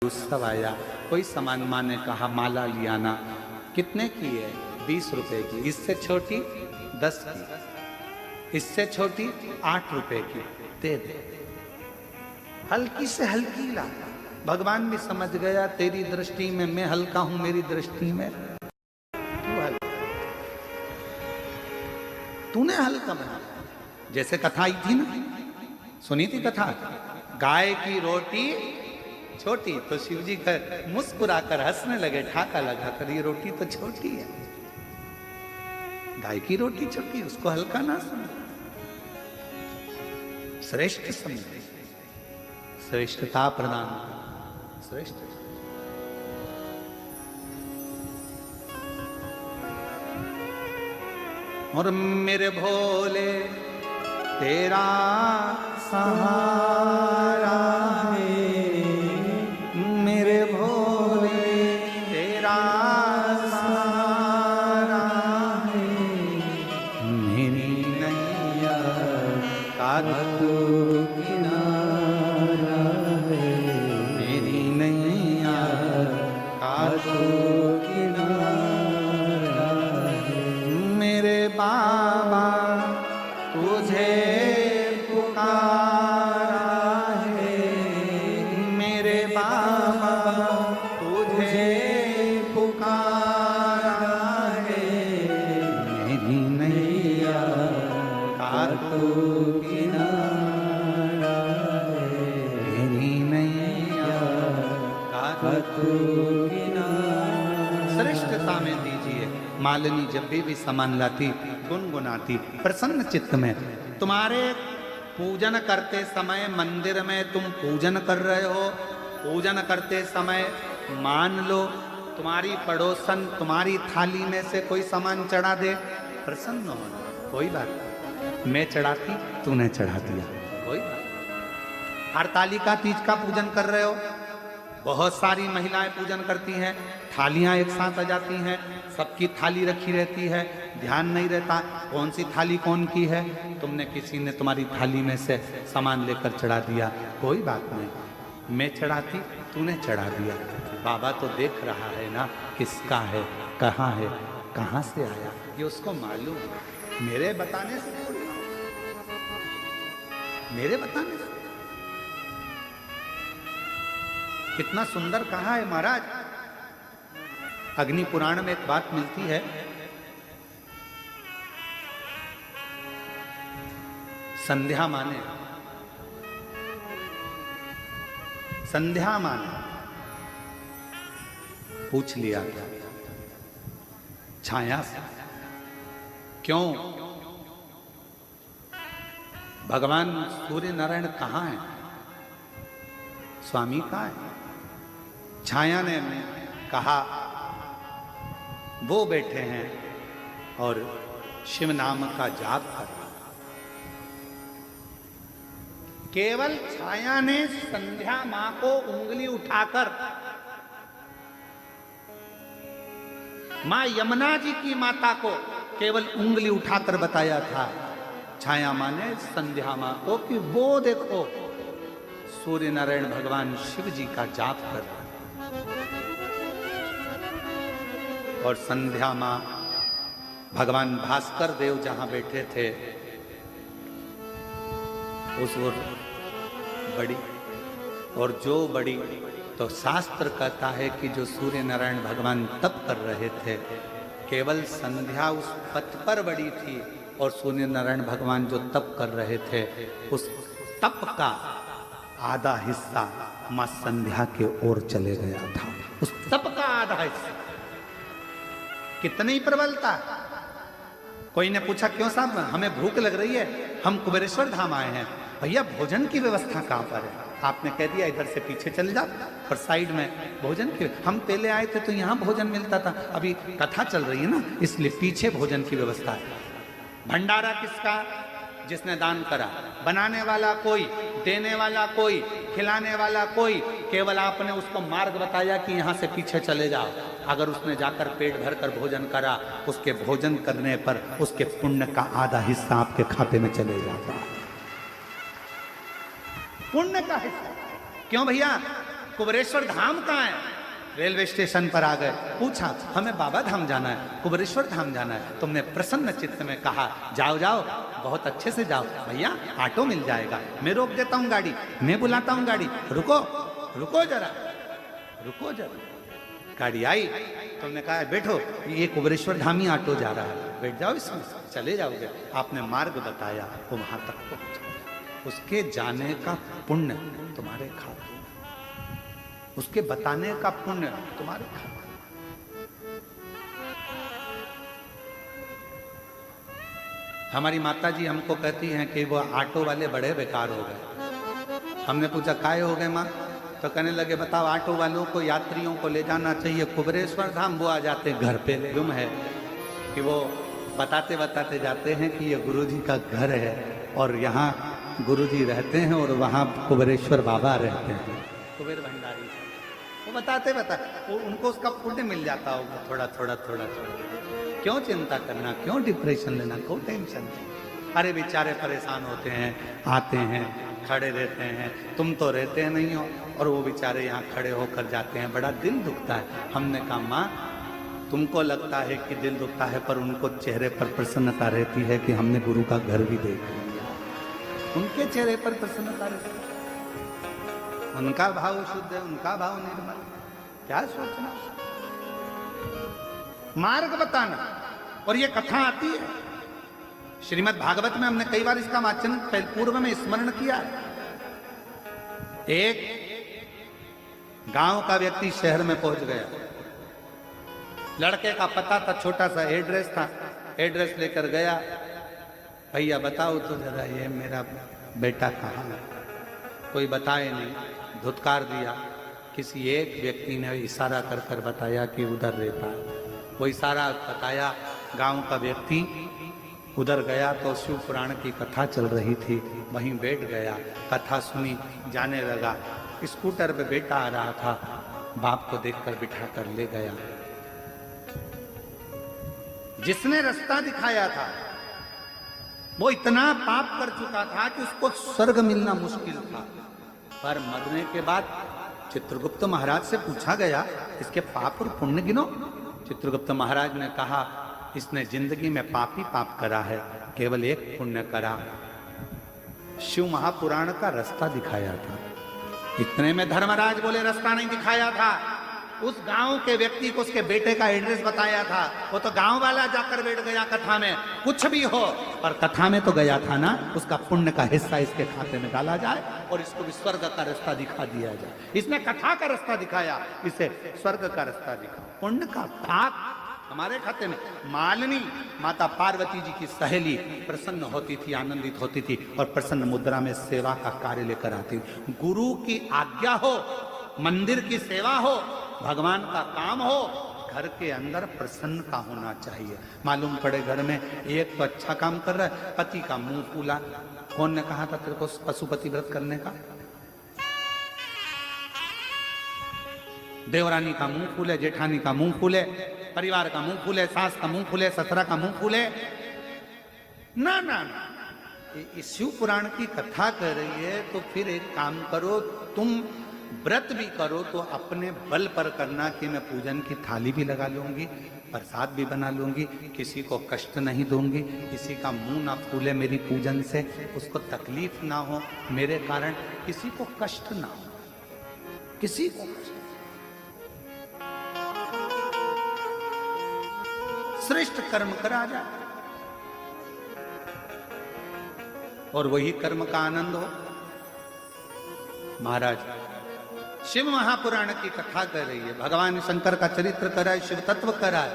उत्सव आया, कोई सामान माँ ने कहा माला लियाना, कितने की है? 20 रुपए की। इससे छोटी 10 की, इससे छोटी 8 रुपए की, दे दे। हल्की से हल्की ला। भगवान भी समझ गया तेरी दृष्टि में मैं हल्का हूं, मेरी दृष्टि में तू हल्का, तूने हल्का बना। जैसे कथा आई थी ना, सुनी थी कथा, गाय की रोटी छोटी, तो शिव जी मुस्कुराकर हंसने लगे, ठाका लगा कर, ये रोटी तो छोटी है, गाय की रोटी छोटी, उसको हल्का ना समझ, श्रेष्ठ समझ, श्रेष्ठता प्रदान, श्रेष्ठ। और मेरे भोले तेरा सहारा है, मेरे भोले तेरा सहारा है, मेरी नैया का तू किनारा है, मेरी नैया का तू किनारा है। मेरे बाबा तुझे पुकारा है, मेरे बाबा तुझे पुकारा है, मेरी नैया का तू किनारा है, मेरी नैया का तू किनारा। श्रेष्ठता में दीजिए। मालिनी जब भी सामान लाती गुनगुनाती प्रसन्न चित्त में। तुम्हारे पूजन करते समय मंदिर में तुम पूजन कर रहे हो, पूजन करते समय मान लो तुम्हारी पड़ोसन तुम्हारी थाली में से कोई सामान चढ़ा दे, प्रसन्न हो, कोई बात नहीं, मैं चढ़ाती तूने चढ़ा दिया, कोई बात। हरतालिका तीज का पूजन कर रहे हो, बहुत सारी महिलाएं पूजन करती हैं, थालियां एक साथ आ जाती हैं, सबकी थाली रखी रहती है, ध्यान नहीं रहता कौन सी थाली कौन की है, तुमने किसी ने तुम्हारी थाली में से सामान लेकर चढ़ा दिया, कोई बात नहीं, मैं चढ़ाती तूने चढ़ा दिया, बाबा तो देख रहा है ना किसका है, कहाँ से आया, ये उसको मालूम है, मेरे बताने से थोड़ी, मेरे बताने से। कितना सुंदर कहा है महाराज। अग्नि पुराण में एक बात मिलती है, संध्या माने पूछ लिया था छाया से, क्यों भगवान सूर्य नारायण कहाँ है, स्वामी कहाँ है? छाया ने कहा वो बैठे हैं और शिव नाम का जाप कर रहा। केवल छाया ने संध्या मां को उंगली उठाकर मां यमुना जी की माता को केवल उंगली उठाकर बताया था, छाया मां ने संध्या मां को, कि वो देखो सूर्य नारायण भगवान शिव जी का जाप कर रहा है। और संध्या मां भगवान भास्कर देव जहां बैठे थे उस ओर बड़ी, और जो बड़ी तो शास्त्र कहता है कि जो सूर्य नारायण भगवान तप कर रहे थे, केवल संध्या उस पथ पर बड़ी थी और सूर्य नारायण भगवान जो तप कर रहे थे उस तप का आधा हिस्सा मां संध्या के ओर चले गया था, उस तप का आधा हिस्सा। कितनी प्रबलता। कोई ने पूछा क्यों साहब हमें भूख लग रही है, हम कुबेरेश्वर धाम आए हैं, भैया भोजन की व्यवस्था कहाँ पर है? आपने कह दिया इधर से पीछे चल जाओ और साइड में भोजन की, हम पहले आए थे तो यहाँ भोजन मिलता था, अभी कथा चल रही है ना इसलिए पीछे भोजन की व्यवस्था है। भंडारा किसका? जिसने दान करा, बनाने वाला कोई, देने वाला कोई, खिलाने वाला कोई, केवल आपने उसको मार्ग बताया कि यहाँ से पीछे चले जाओ। अगर उसने जाकर पेट भरकर भोजन करा, उसके भोजन करने पर उसके पुण्य का आधा हिस्सा आपके खाते में चले जाता है, पुण्य का हिस्सा। क्यों भैया? कुबेरेश्वर धाम कहाँ है? रेलवे स्टेशन पर आ गए, पूछा हमें बाबा धाम जाना है, कुबेरेश्वर धाम जाना है। तुमने प्रसन्न चित्त में कहा जाओ जाओ, बहुत अच्छे से जाओ, भैया ऑटो मिल जाएगा, मैं रोक देता हूँ गाड़ी, मैं बुलाता हूँ गाड़ी, रुको रुको जरा, रुको जरा। गाड़ी आई, तुमने कहा बैठो, ये कुबेरेश्वर धामी ऑटो जा रहा है, बैठ जाओ इसमें, चले जाओगे। आपने मार्ग बताया, वो वहां तक पहुंच, उसके जाने का पुण्य तुम्हारे खाते, उसके बताने का पुण्य तुम्हारे खाते। हमारी माता जी हमको कहती हैं कि वो ऑटो वाले बड़े बेकार हो गए। हमने पूछा काहे हो गए माँ? तो कहने लगे बताओ, ऑटो वालों को यात्रियों को ले जाना चाहिए कुबेरेश्वर धाम, वो आ जाते घर पे। गुम है कि वो बताते बताते जाते हैं कि ये गुरुजी का घर है और यहाँ गुरुजी रहते हैं और वहाँ कुबेरेश्वर बाबा रहते हैं, कुबेर भंडारी। वो बताते उनको उसका पुण्य मिल जाता होगा थोड़ा थोड़ा थोड़ा थोड़ा। क्यों चिंता करना, क्यों डिप्रेशन लेना, क्यों टेंशन? अरे बेचारे परेशान होते हैं, आते हैं, खड़े रहते हैं, तुम तो रहते नहीं हो, और वो बेचारे यहाँ खड़े होकर जाते हैं, बड़ा दिल दुखता है। हमने कहा माँ तुमको लगता है कि दिल दुखता है, पर उनको चेहरे पर प्रसन्नता रहती है कि हमने गुरु का घर भी देख लिया। उनके चेहरे पर प्रसन्नता रहती है, उनका भाव शुद्ध है, उनका भाव निर्मल। क्या सोचना, मार्ग बताना। और ये कथा आती है श्रीमद् भागवत में, हमने कई बार इसका वाचन पूर्व में स्मरण किया। एक गांव का व्यक्ति शहर में पहुंच गया, लड़के का पता था, छोटा सा एड्रेस था, एड्रेस लेकर गया, भैया बताओ तो जरा ये मेरा बेटा कहाँ है। कोई बताए नहीं, धुतकार दिया। किसी एक व्यक्ति ने इशारा कर कर बताया कि उधर रहता है। वो इशारा बताया, गांव का व्यक्ति उधर गया तो शिव पुराण की कथा चल रही थी, वहीं बैठ गया, कथा सुनी, जाने लगा। स्कूटर पे बेटा आ रहा था, बाप को देखकर बिठा कर ले गया। जिसने रास्ता दिखाया था वो इतना पाप कर चुका था कि उसको स्वर्ग मिलना मुश्किल था। पर मरने के बाद चित्रगुप्त महाराज से पूछा गया, इसके पाप और पुण्य गिनो। चित्रगुप्त महाराज ने कहा, इसने जिंदगी में पाप ही पाप करा है, केवल एक पुण्य करा, शिव महापुराण का रास्ता दिखाया था। इतने में धर्मराज बोले रास्ता नहीं दिखाया था, उस गांव के व्यक्ति को उसके बेटे का एड्रेस बताया था। वो तो गांव वाला जाकर बैठ गया कथा में, कुछ भी हो पर कथा में तो गया था ना, उसका पुण्य का हिस्सा इसके खाते में डाला जाए और इसको भी स्वर्ग का रास्ता दिखा दिया जाए। इसने कथा का रास्ता दिखाया, इसे स्वर्ग का रास्ता दिखा। पुण्य का भाग हमारे खाते में। मालिनी माता पार्वती जी की सहेली प्रसन्न होती थी, आनंदित होती थी और प्रसन्न मुद्रा में सेवा का कार्य लेकर आती। गुरु की आज्ञा हो, मंदिर की सेवा हो, भगवान का काम हो, घर के अंदर प्रसन्न का होना चाहिए। मालूम पड़े घर में एक तो अच्छा काम कर रहा है, पति का मुंह फूला। कौन ने कहा था तेरे को पशुपति व्रत करने का? देवरानी का मुंह फूले, जेठानी का मुंह फूले, परिवार का मुंह फूले, सास का मुंह फूले, ससुरा का मुंह फूले। ना ना ना, शिव पुराण की कथा कर रही है तो फिर एक काम करो, तुम व्रत भी करो तो अपने बल पर करना कि मैं पूजन की थाली भी लगा लूंगी, प्रसाद भी बना लूंगी, किसी को कष्ट नहीं दूंगी, किसी का मुंह ना फूले मेरी पूजन से, उसको तकलीफ ना हो मेरे कारण, किसी को कष्ट ना हो, किसी को कष्ट। श्रेष्ठ कर्म करा जाए और वही कर्म का आनंद हो। महाराज शिव महापुराण की कथा कर रही है, भगवान शंकर का चरित्र कराए, शिव तत्व कराए।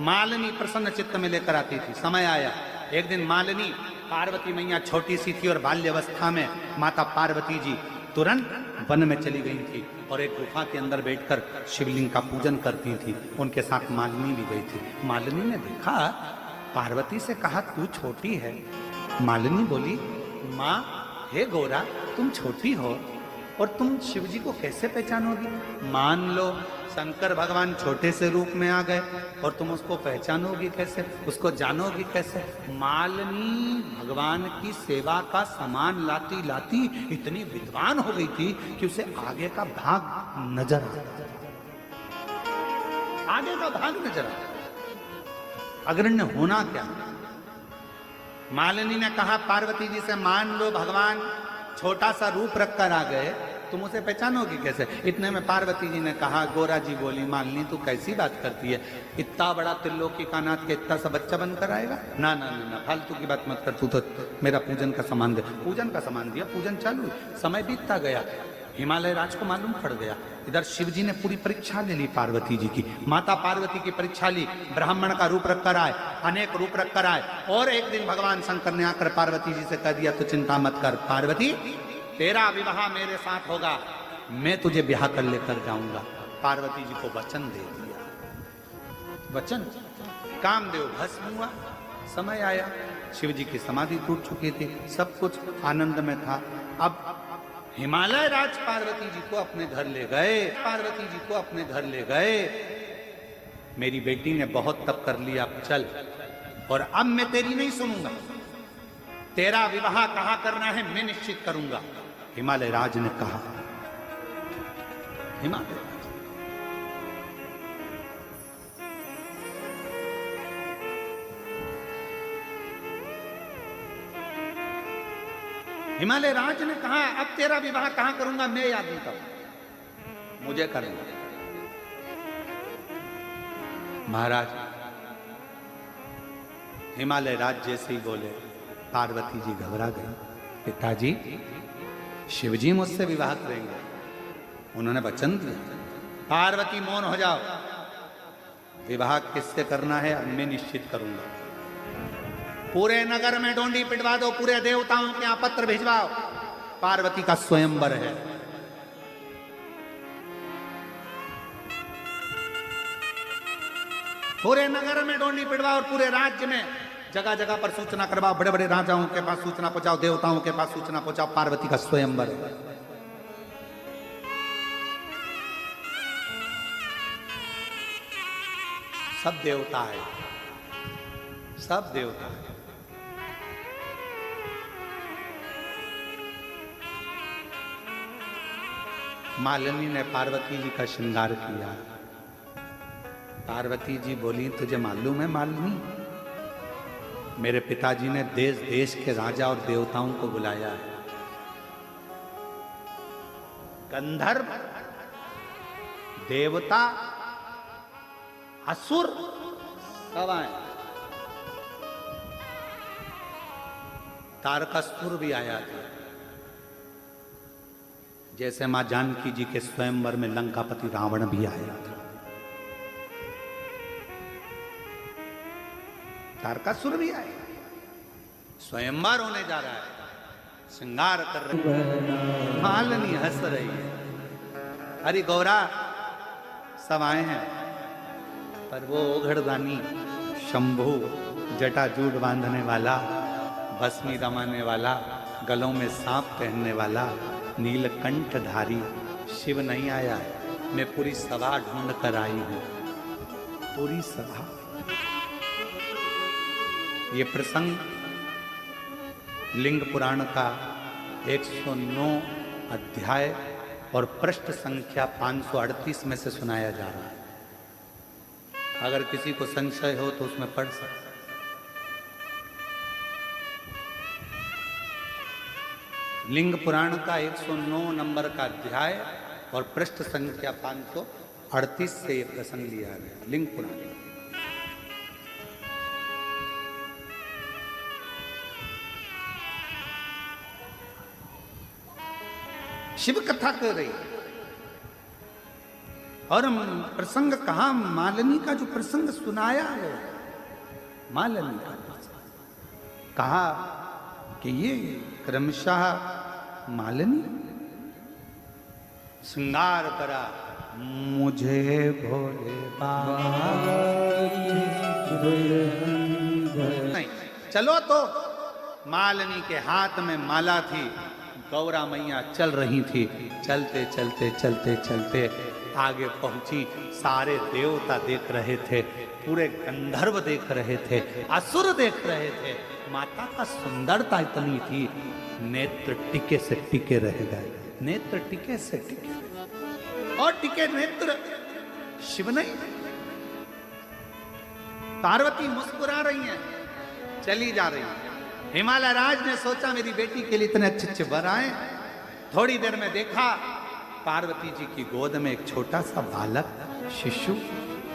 मालिनी प्रसन्न चित्त में लेकर आती थी। समय आया, एक दिन मालिनी, पार्वती मैया छोटी सी थी और बाल्यावस्था में माता पार्वती जी तुरंत वन में चली गई थी और एक गुफा के अंदर बैठकर शिवलिंग का पूजन करती थी। उनके साथ मालिनी भी गई थी। मालिनी ने देखा, पार्वती से कहा तू छोटी है। मालिनी बोली, माँ हे गोरा तुम छोटी हो, और तुम शिव जी को कैसे पहचानोगी? मान लो शंकर भगवान छोटे से रूप में आ गए और तुम उसको पहचानोगी कैसे, उसको जानोगी कैसे? मालिनी भगवान की सेवा का सामान लाती लाती इतनी विद्वान हो गई थी कि उसे आगे का भाग नजर आ, आगे का भाग नजर आ। अग्रण्य होना क्या? मालिनी ने कहा पार्वती जी से, मान लो भगवान छोटा सा रूप रखकर आ गए, तुम उसे पहचानोगी कैसे? इतने में पार्वती जी ने कहा, गोरा जी बोली, मालिनी तू कैसी बात करती है, इतना बड़ा त्रिलोकी का नाथ के इतना सा बच्चा बनकर आएगा? ना ना ना ना, फालतू की बात मत कर, तू तो मेरा पूजन का सामान दे। पूजन का सामान दिया, पूजन चालू, समय बीतता गया, हिमालय राज को मालूम पड़ गया। इधर शिव जी ने पूरी परीक्षा ले ली पार्वती जी की, माता पार्वती की परीक्षा ली, ब्राह्मण का रूप रखकर आए, अनेक रूप रखकर आए, और एक दिन भगवान शंकर ने आकर पार्वती जी से कह दिया, तो चिंता मत कर पार्वती, तेरा विवाह मेरे साथ होगा, मैं तुझे ब्याह कर लेकर जाऊंगा। पार्वती जी को वचन दे दिया, वचन। कामदेव भस्म हुआ, समय आया, शिव जी की समाधि टूट चुकी थी, सब कुछ आनंद में था। अब हिमालय राज पार्वती जी को अपने घर ले गए, पार्वती जी को अपने घर ले गए। मेरी बेटी ने बहुत तप कर लिया, अब चल, और अब मैं तेरी नहीं सुनूंगा, तेरा विवाह कहां करना है मैं निश्चित करूंगा। हिमालय राज ने कहा, हिमालय हिमालय राज ने कहा, अब तेरा विवाह कहां करूंगा मैं याद नहीं करूं, मुझे करेंगे। महाराज हिमालय राज जैसे ही बोले, पार्वती जी घबरा गई। पिताजी, शिवजी मुझसे विवाह करेंगे, उन्होंने वचन दिया। पार्वती मौन हो जाओ, विवाह किससे करना है अब मैं निश्चित करूंगा। पूरे नगर में डोंडी पिटवा दो, पूरे देवताओं के यहां पत्र भिजवाओ, पार्वती का स्वयंवर है। पूरे नगर में डोंडी पिटवाओ और पूरे राज्य में जगह जगह पर सूचना करवाओ, बड़े बड़े राजाओं के पास सूचना पहुंचाओ, देवताओं के पास सूचना पहुंचाओ, पार्वती का स्वयंवर है। सब देवता है, सब देवता है। मालिनी ने पार्वती जी का श्रृंगार किया। पार्वती जी बोली, तुझे मालूम है मालिनी, मेरे पिताजी ने देश देश के राजा और देवताओं को बुलाया है, गंधर्व, देवता, असुर सब आए, तारकासुर भी आया था। जैसे मां जानकी जी के स्वयंवर में लंकापति रावण भी आया था, तारकासुर भी आए। स्वयंवर होने जा रहा है, श्रृंगार कर रही है, मालिनी हंस रही है। अरे गौरा सब आए हैं, पर वो ओघड़दानी शंभू, जटाजूट बांधने वाला, भस्मी रमाने वाला, गलों में सांप पहनने वाला, नीलकंठधारी शिव नहीं आया है। मैं पूरी सभा ढूंढ कर आई हूं, पूरी सभा। ये प्रसंग लिंग पुराण का 109 अध्याय और पृष्ठ संख्या 538 में से सुनाया जा रहा है। अगर किसी को संशय हो तो उसमें पढ़ सकते। लिंग पुराण का 109 नंबर का अध्याय और पृष्ठ संख्या 538 से यह प्रसंग लिया गया। लिंग पुराण शिव कथा कर रही है। और प्रसंग कहा, मालिनी का जो प्रसंग सुनाया है, मालिनी का कहा कि ये क्रमशः मालिनी श्रृंगार करा, मुझे भोले बाबा नहीं। चलो तो मालिनी के हाथ में माला थी, गौरा मैया चल रही थी। चलते चलते चलते चलते आगे पहुंची। सारे देवता देख रहे थे, पूरे गंधर्व देख रहे थे, असुर देख रहे थे। माता का सुंदरता इतनी थी, नेत्र टिके से टिके रह गए। नेत्र टिके से टिके और टिके नेत्र शिव नहीं। पार्वती मुस्कुरा रही हैं, चली जा रही है। हिमालय राज ने सोचा मेरी बेटी के लिए इतने अच्छे अच्छे वर आए। थोड़ी देर में देखा पार्वती जी की गोद में एक छोटा सा बालक शिशु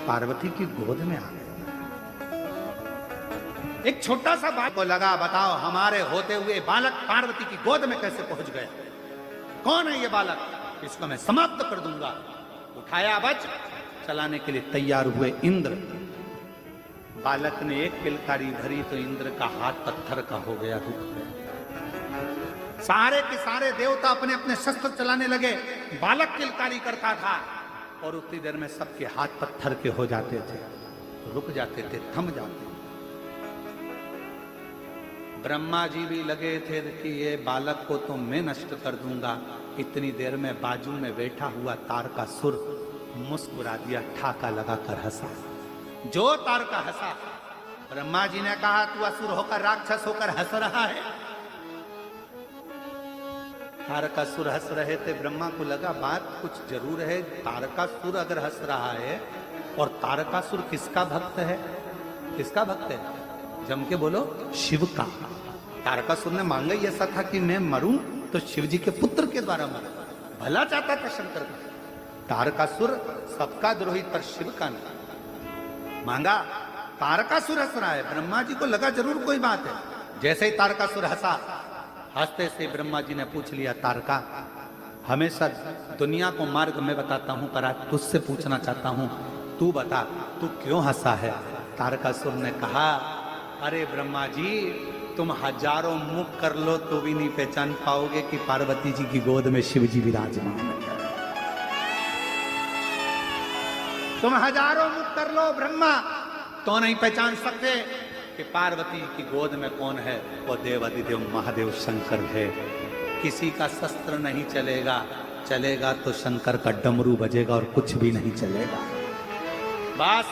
पार्वती की गोद में आ गया। एक छोटा सा बालक को लगा, बताओ हमारे होते हुए बालक पार्वती की गोद में कैसे पहुंच गया? कौन है ये बालक? इसको मैं समाप्त कर दूंगा। उठाया वज्र, चलाने के लिए तैयार हुए इंद्र। बालक ने एक किलकारी भरी तो इंद्र का हाथ पत्थर का हो गया, रुक गया। सारे के सारे देवता अपने अपने शस्त्र चलाने लगे। बालक किलकारी करता था और उतनी देर में सबके हाथ पत्थर के हो जाते थे, रुक जाते थे, थम जाते। ब्रह्मा जी भी लगे थे कि ये बालक को तो मैं नष्ट कर दूंगा। इतनी देर में बाजू में बैठा हुआ तारकासुर मुस्कुरा दिया, ठाका लगाकर हंसा। जो तारका हंसा, ब्रह्मा जी ने कहा तू असुर होकर राक्षस होकर हंस रहा है। तारकासुर हंस रहे थे। ब्रह्मा को लगा बात कुछ जरूर है। तारकासुर अगर हंस रहा है, और तारकासुर किसका भक्त है? किसका भक्त है? जम के बोलो, शिव का। तारकासुर ने मांगा ही ऐसा था कि मैं मरूं तो शिव जी के पुत्र के द्वारा मरूं। भला चाहता था शंकर का। तारकासुर सबका द्रोही, पर शिव का नहीं। मांगा, तारकासुर हंस रहा है। ब्रह्मा जी को लगा जरूर कोई बात है। जैसे ही तारकासुर हंसा, हंसते से ब्रह्मा जी ने पूछ लिया, तारका हमेशा दुनिया को मार्ग मैं बताता हूं, पर आज तुझसे पूछना चाहता हूं, तू बता तू क्यों हंसा है? तारकासुर ने कहा, अरे ब्रह्मा जी तुम हजारों मुख कर लो तो भी नहीं पहचान पाओगे कि पार्वती जी की गोद में शिव जी विराजमान है। तुम हजारों मुख कर लो ब्रह्मा, तो नहीं पहचान सकते कि पार्वती की गोद में कौन है? वो देवादिदेव महादेव शंकर है। किसी का शस्त्र नहीं चलेगा, चलेगा तो शंकर का डमरू बजेगा और कुछ भी नहीं चलेगा। बस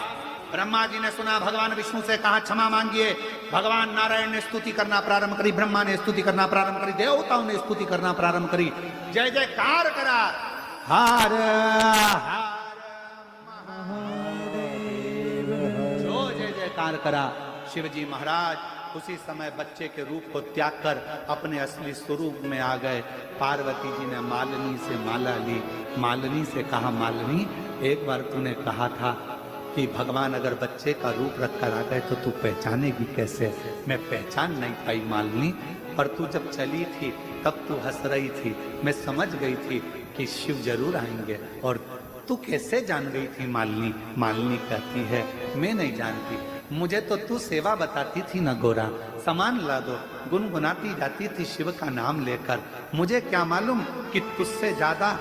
ब्रह्मा जी ने सुना, भगवान विष्णु से कहा क्षमा मांगिए। भगवान नारायण ने स्तुति करना प्रारंभ करी, ब्रह्मा ने स्तुति करना प्रारंभ करी, देवताओं ने स्तुति करना प्रारंभ करी, जय जयकार करा। हार जयकार करा। शिवजी महाराज उसी समय बच्चे के रूप को त्याग कर अपने असली स्वरूप में आ गए। पार्वती जी ने मालिनी से माला ली। मालिनी से कहा, मालिनी एक बार तूने कहा था कि भगवान अगर बच्चे का रूप रख कर आ गए तो तू पहचानेगी कैसे? मैं पहचान नहीं पाई मालिनी, पर तू जब चली थी तब तू हंस रही थी। मैं समझ गई थी कि शिव जरूर आएंगे। और तू कैसे जान गई थी मालिनी? मालिनी कहती है, मैं नहीं जानती, मुझे तो तू सेवा बताती थी ना गोरा। सामान ला दो, गुनगुनाती जाती थी शिव का नाम लेकर। मुझे क्या मालूम कि तुझसे ज्यादा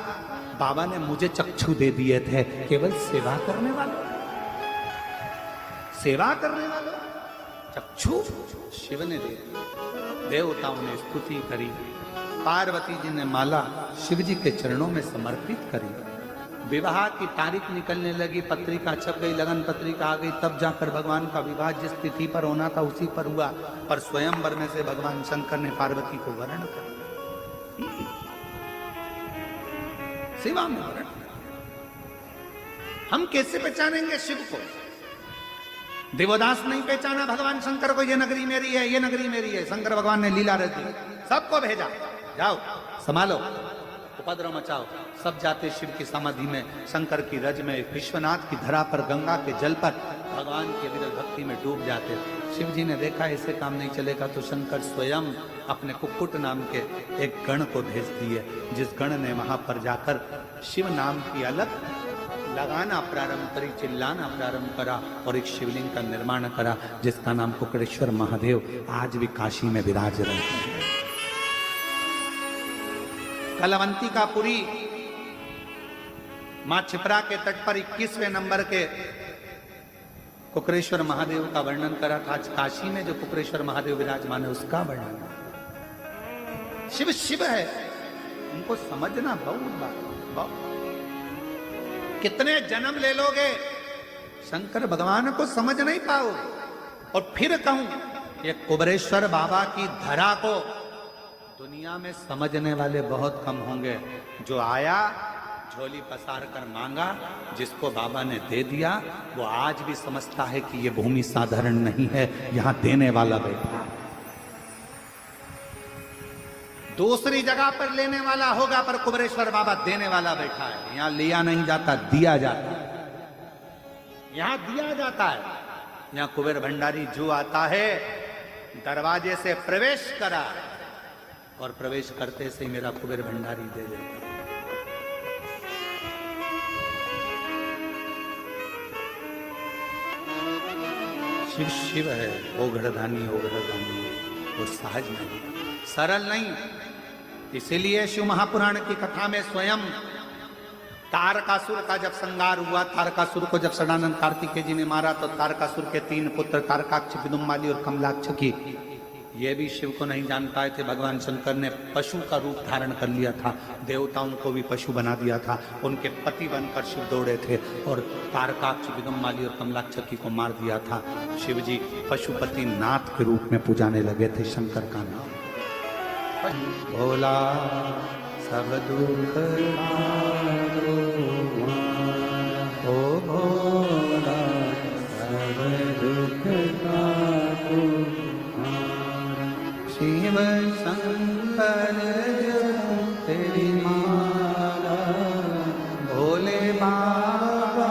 बाबा ने मुझे चक्षु दे दिए थे, केवल सेवा करने वालों, सेवा करने वालों चक्षु शिव ने दे दिए। देवताओं ने स्तुति करी। पार्वती जी ने माला शिव जी के चरणों में समर्पित करी। विवाह की तारीख निकलने लगी, पत्रिका छप गई, लगन पत्रिका आ गई, तब जाकर भगवान का विवाह जिस तिथि पर होना था उसी पर हुआ। पर स्वयंवर में से भगवान शंकर ने पार्वती को वर्ण कर सेवा में वर्ण। हम कैसे पहचानेंगे शिव को? देवदास नहीं पहचाना भगवान शंकर को, ये नगरी मेरी है, ये नगरी मेरी है। शंकर भगवान ने लीला रच दी, सबको भेजा, जाओ संभालो, उपद्रव मचाओ। सब जाते शिव की समाधि में, शंकर की रज में, विश्वनाथ की धरा पर, गंगा के जल पर भगवान की विरल भक्ति में डूब जाते। शिव जी ने देखा ऐसे काम नहीं चलेगा, तो शंकर स्वयं अपने कुक्कुट नाम के एक गण को भेज दिए, जिस गण ने वहां पर जाकर शिव नाम की अलग लगाना प्रारंभ करी, चिल्लाना प्रारंभ करा और एक शिवलिंग का निर्माण करा, जिसका नाम कुक्कुटेश्वर महादेव आज भी काशी में विराज रहे हैं। कलवंतिकापुरी मां छिपरा के तट पर 21वें नंबर के कुक्कुटेश्वर महादेव का वर्णन करा था। आज काशी में जो कुक्कुटेश्वर महादेव विराजमान है उसका वर्णन। शिव शिव है, उनको समझना बहुत बात, बहुत। कितने जन्म ले लोगे शंकर भगवान को समझ नहीं पाओगे। और फिर कहूं ये कुबरेश्वर बाबा की धरा को दुनिया में समझने वाले बहुत कम होंगे। जो आया झोली पसार कर मांगा, जिसको बाबा ने दे दिया, वो आज भी समझता है कि ये भूमि साधारण नहीं है, यहां देने वाला बैठा। दूसरी जगह पर लेने वाला होगा, पर कुबरेश्वर बाबा देने वाला बैठा है। यहां लिया नहीं जाता, दिया जाता है। यहां दिया जाता है। यहां कुबेर भंडारी जो आता है दरवाजे से प्रवेश करा और प्रवेश करते से ही मेरा कुबेर भंडारी दे देता। शिव शिव है, ओघड़दानी ओघड़दानी, वो सहज नहीं, सरल नहीं। इसीलिए शिव महापुराण की कथा में स्वयं तारकासुर का जब संहार हुआ, तारकासुर को जब सदानंद कार्तिकेय जी ने मारा, तो तारकासुर के 3 पुत्र तारकाक्ष, विदुम्माली और कमलाक्ष की, ये भी शिव को नहीं जान पाए थे। भगवान शंकर ने पशु का रूप धारण कर लिया था, देवताओं को भी पशु बना दिया था। उनके पति बनकर शिव दौड़े थे और तारकाक्ष, विदुम्माली और कमलाक्षकी को मार दिया था। शिव जी पशुपति नाथ के रूप में पुजाने लगे थे शंकर का नाम। भोला सब दुख हारो, ओ भोला सब दुख हारो, शिव शंकर तेरी माला, भोले बाबा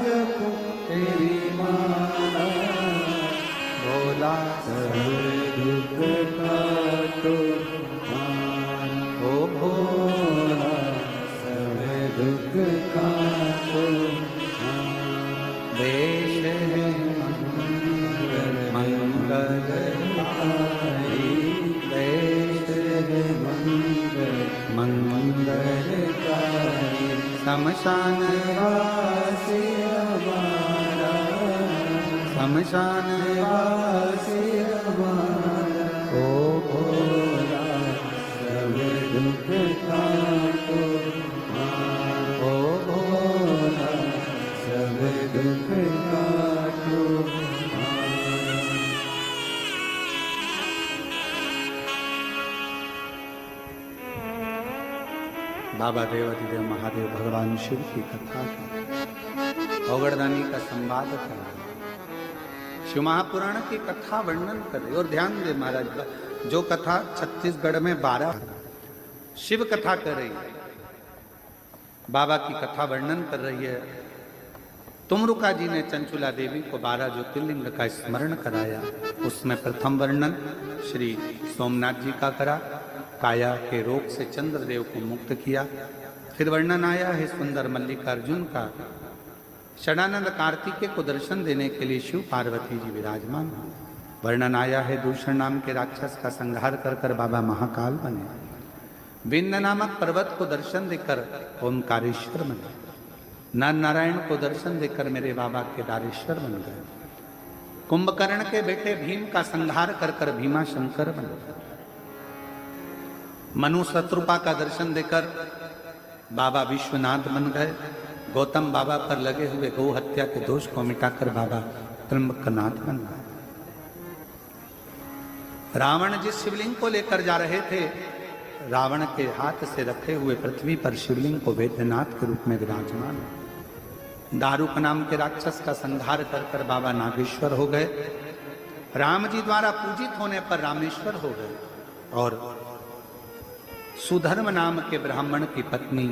जपो तेरी माला, भोला सब दुख काटो, ओ भोला सब दुख काटो, देश है मंगलकारी, देश है मंगलकारी, शमशान वासी हमारा, शमशान वासी हमारा, ओ भोला सब दुख काटो, ओ भोला सब दुख काटो। बाबा देवाधिदेव महादेव भगवान शिव की कथा ओगड़दानी का संवाद करा, शिव महापुराण की कथा वर्णन करे। और ध्यान दे महाराज, जो कथा छत्तीसगढ़ में 12 शिव कथा कर रही है, बाबा की कथा वर्णन कर रही है। तुमरुका जी ने चंचुला देवी को 12 ज्योतिर्लिंग का स्मरण कराया। उसमें प्रथम वर्णन श्री सोमनाथ जी का करा, काया के रोग से चंद्रदेव को मुक्त किया। फिर वर्णन आया है सुंदर मल्लिकार्जुन का, षडानंद कार्तिकेय को दर्शन देने के लिए शिव पार्वती जी विराजमान। वर्णन आया है दूषण नाम के राक्षस का संहार कर कर बाबा महाकाल बने। विंध्य नामक पर्वत को दर्शन देकर ओंकारेश्वर बने। नर नारायण को दर्शन देकर मेरे बाबा केदारेश्वर बन गए। कुंभकर्ण के बेटे भीम का संहार कर कर भीमा शंकर बने। मनु शत्रुपा का दर्शन देकर बाबा विश्वनाथ बन गए। गौतम बाबा पर लगे हुए गौ हत्या के दोष को मिटाकर बाबा त्र्यंबकनाथ बन गए। रावण जिस शिवलिंग को लेकर जा रहे थे, रावण के हाथ से रखे हुए पृथ्वी पर शिवलिंग को वैद्यनाथ के रूप में विराजमान। दारुक नाम के राक्षस का संहार कर कर बाबा नागेश्वर हो गए। राम जी द्वारा पूजित होने पर रामेश्वर हो गए। और सुधर्म नाम के ब्राह्मण की पत्नी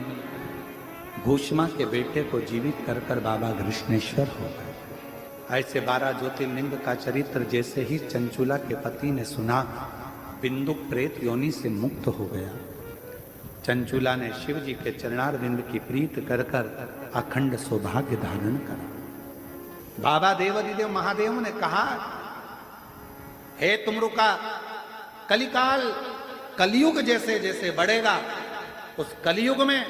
घोषमा के बेटे को जीवित कर कर बाबा कृष्णेश्वर हो गए। ऐसे 12 ज्योतिर्लिंग का चरित्र जैसे ही चंचुला के पति ने सुना, बिंदु प्रेत योनि से मुक्त हो गया। चंचुला ने शिव जी के चरणारविंद की प्रीत कर कर अखंड सौभाग्य धारण करा। बाबा देवाधिदेव महादेव ने कहा, हे तुमरुका, कलिकाल कलयुग जैसे जैसे बढ़ेगा, उस कलयुग में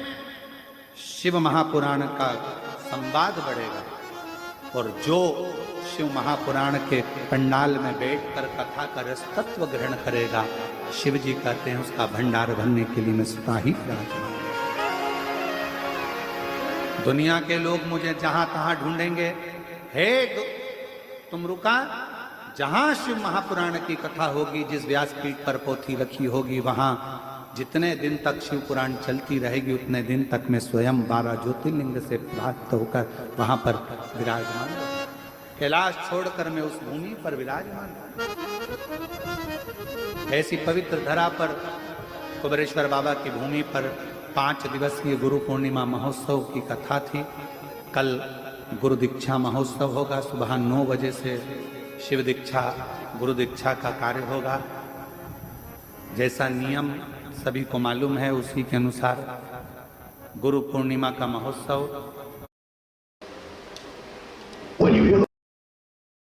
शिव महापुराण का संवाद बढ़ेगा। और जो शिव महापुराण के पंडाल में बैठकर कथा का रस तत्व ग्रहण करेगा, शिव जी कहते हैं उसका भंडार भरने के लिए मैं स्वतः ही विराजमान। दुनिया के लोग मुझे जहां तहां ढूंढेंगे, हे तुम रुका, जहां शिव महापुराण की कथा होगी, जिस व्यासपीठ पर पोथी रखी होगी, वहां जितने दिन तक शिव पुराण चलती रहेगी उतने दिन तक मैं स्वयं 12 ज्योतिर्लिंग से प्राप्त होकर वहां पर विराजमान हूं। कैलाश छोड़कर मैं उस भूमि पर विराजमान हूं। ऐसी पवित्र धरा पर कुबेरेश्वर बाबा की भूमि पर 5 दिवसीय गुरु पूर्णिमा महोत्सव की कथा थी। कल गुरु दीक्षा महोत्सव होगा, सुबह 9 बजे से शिव दीक्षा गुरु दीक्षा का कार्य होगा। जैसा नियम सभी को मालूम है, उसी के अनुसार गुरु पूर्णिमा का महोत्सव